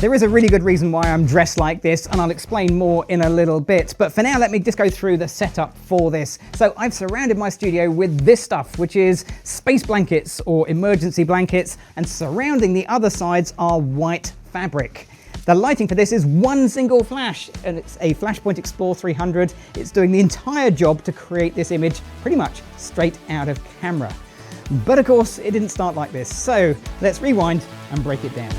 There is a really good reason why I'm dressed like this, and I'll explain more in a little bit. But for now, let me just go through the setup for this. So I've surrounded my studio with this stuff, which is space blankets or emergency blankets, and surrounding the other sides are white fabric. The lighting for this is one single flash, and it's a Flashpoint Explore 300. It's doing the entire job to create this image pretty much straight out of camera. But of course, it didn't start like this. So let's rewind and break it down.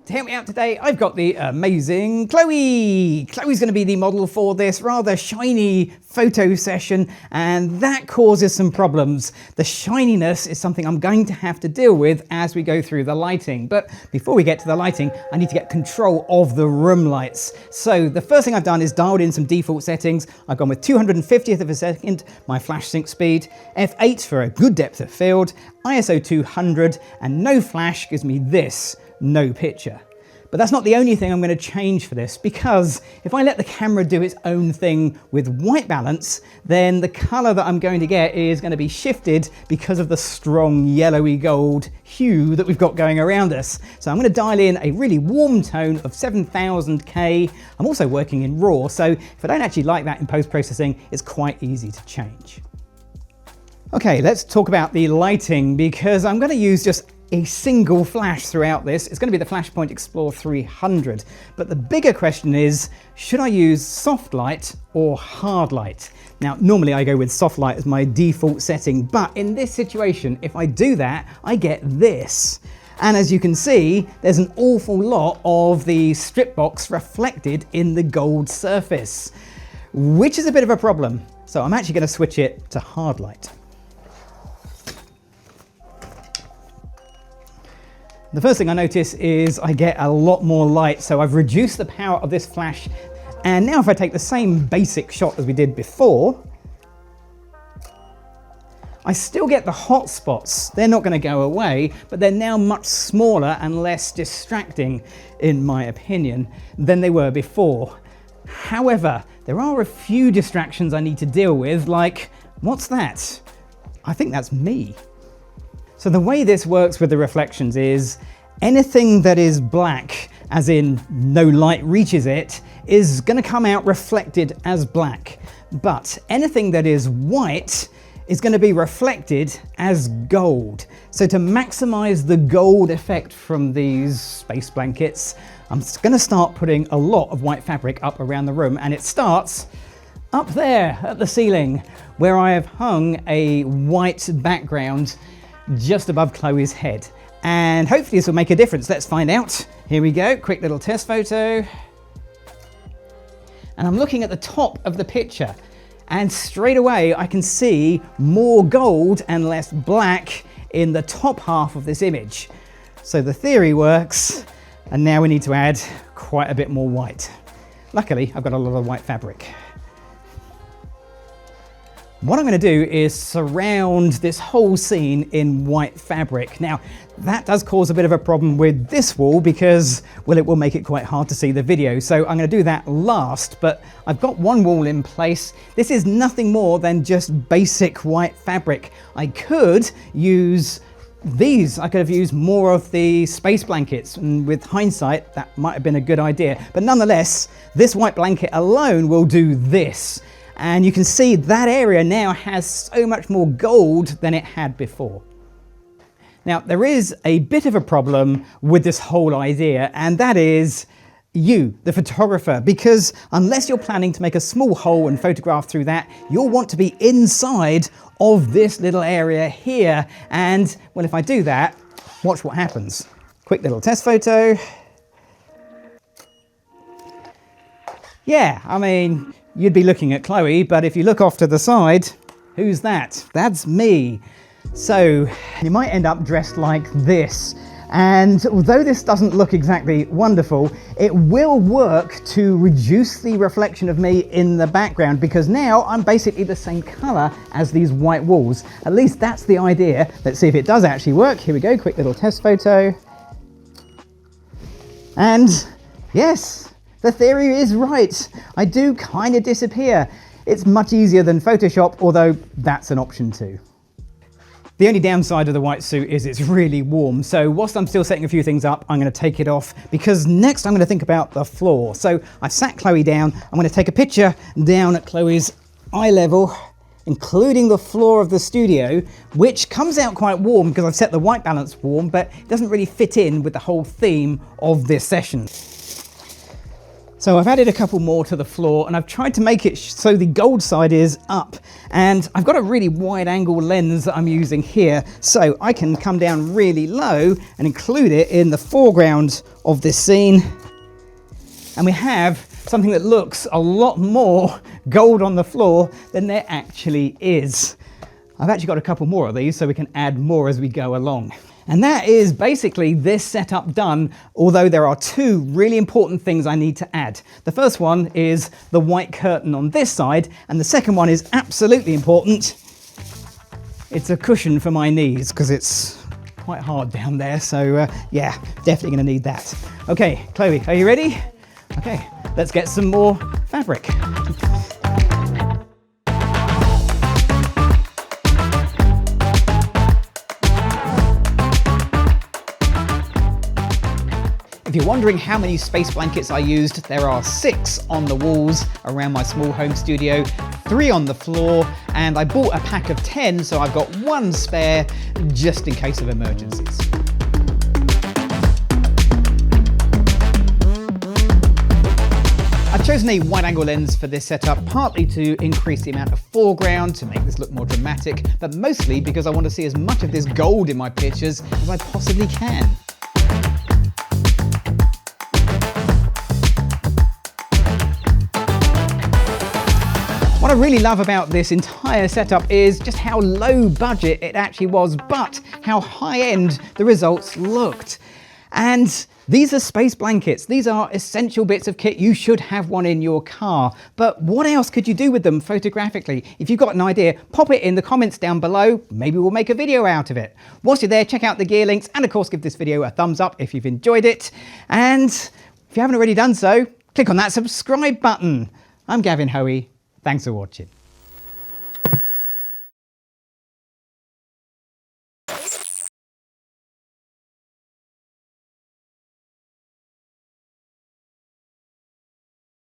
To help me out today, I've got the amazing Chloe. Chloe's going to be the model for this rather shiny photo session, and that causes some problems. The shininess is something I'm going to have to deal with as we go through the lighting. But before we get to the lighting, I need to get control of the room lights. So the first thing I've done is dialed in some default settings. I've gone with 250th of a second, my flash sync speed, f8 for a good depth of field, ISO 200, and no flash gives me this. No picture. But that's not the only thing I'm going to change for this, because if I let the camera do its own thing with white balance, then the color that I'm going to get is going to be shifted because of the strong yellowy gold hue that we've got going around us. So I'm going to dial in a really warm tone of 7000K. I'm also working in RAW, so if I don't actually like that in post-processing, it's quite easy to change. Okay, let's talk about the lighting, because I'm going to use just a single flash throughout this. It's going to be the Flashpoint Explore 300. But the bigger question is, should I use soft light or hard light? Now, normally I go with soft light as my default setting, but in this situation, if I do that, I get this. And as you can see, there's an awful lot of the strip box reflected in the gold surface, which is a bit of a problem. So I'm actually going to switch it to hard light. The first thing I notice is I get a lot more light, so I've reduced the power of this flash. And now if I take the same basic shot as we did before, I still get the hot spots. They're not going to go away, but they're now much smaller and less distracting, in my opinion, than they were before. However, there are a few distractions I need to deal with, like, what's that? I think that's me. So the way this works with the reflections is anything that is black, as in no light reaches it, is going to come out reflected as black. But anything that is white is going to be reflected as gold. So to maximize the gold effect from these space blankets, I'm going to start putting a lot of white fabric up around the room, and it starts up there at the ceiling, where I have hung a white background just above Chloe's head. And hopefully this will make a difference. Let's find out. Here we go, quick little test photo. And I'm looking at the top of the picture, and straight away I can see more gold and less black in the top half of this image. So the theory works, and now we need to add quite a bit more white. Luckily, I've got a lot of white fabric. What I'm going to do is surround this whole scene in white fabric. Now, that does cause a bit of a problem with this wall because, well, it will make it quite hard to see the video. So I'm going to do that last, but I've got one wall in place. This is nothing more than just basic white fabric. I could use these. I could have used more of the space blankets, and with hindsight, that might have been a good idea. But nonetheless, this white blanket alone will do this. And you can see that area now has so much more gold than it had before. Now, there is a bit of a problem with this whole idea, and that is you, the photographer, because unless you're planning to make a small hole and photograph through that, you'll want to be inside of this little area here. And, well, if I do that, watch what happens. Quick little test photo. Yeah, I mean, you'd be looking at Chloe, but if you look off to the side, who's that? That's me. So you might end up dressed like this. And although this doesn't look exactly wonderful, it will work to reduce the reflection of me in the background, because now I'm basically the same color as these white walls. At least that's the idea. Let's see if it does actually work. Here we go, quick little test photo. And yes, the theory is right. I do kind of disappear. It's much easier than Photoshop, although that's an option too. The only downside of the white suit is it's really warm. So whilst I'm still setting a few things up, I'm going to take it off because next I'm going to think about the floor. So I've sat Chloe down. I'm going to take a picture down at Chloe's eye level, including the floor of the studio, which comes out quite warm because I've set the white balance warm, but it doesn't really fit in with the whole theme of this session. So I've added a couple more to the floor and I've tried to make it so the gold side is up, and I've got a really wide angle lens that I'm using here, so I can come down really low and include it in the foreground of this scene. And we have something that looks a lot more gold on the floor than there actually is. I've actually got a couple more of these so we can add more as we go along. And that is basically this setup done, although there are two really important things I need to add. The first one is the white curtain on this side, and the second one is absolutely important. It's a cushion for my knees because it's quite hard down there, so yeah, definitely going to need that. Okay, Chloe, are you ready? Okay, let's get some more fabric. If you're wondering how many space blankets I used, there are 6 on the walls around my small home studio, 3 on the floor, and I bought a pack of 10, so I've got 1 spare just in case of emergencies. I've chosen a wide angle lens for this setup, partly to increase the amount of foreground, to make this look more dramatic, but mostly because I want to see as much of this gold in my pictures as I possibly can. What I really love about this entire setup is just how low budget it actually was, but how high-end the results looked. And these are space blankets. These are essential bits of kit. You should have one in your car. But what else could you do with them photographically? If you've got an idea, pop it in the comments down below. Maybe we'll make a video out of it. Whilst you're there, check out the gear links, and of course give this video a thumbs up if you've enjoyed it. And if you haven't already done so, click on that subscribe button. I'm Gavin Hoey. Thanks for watching.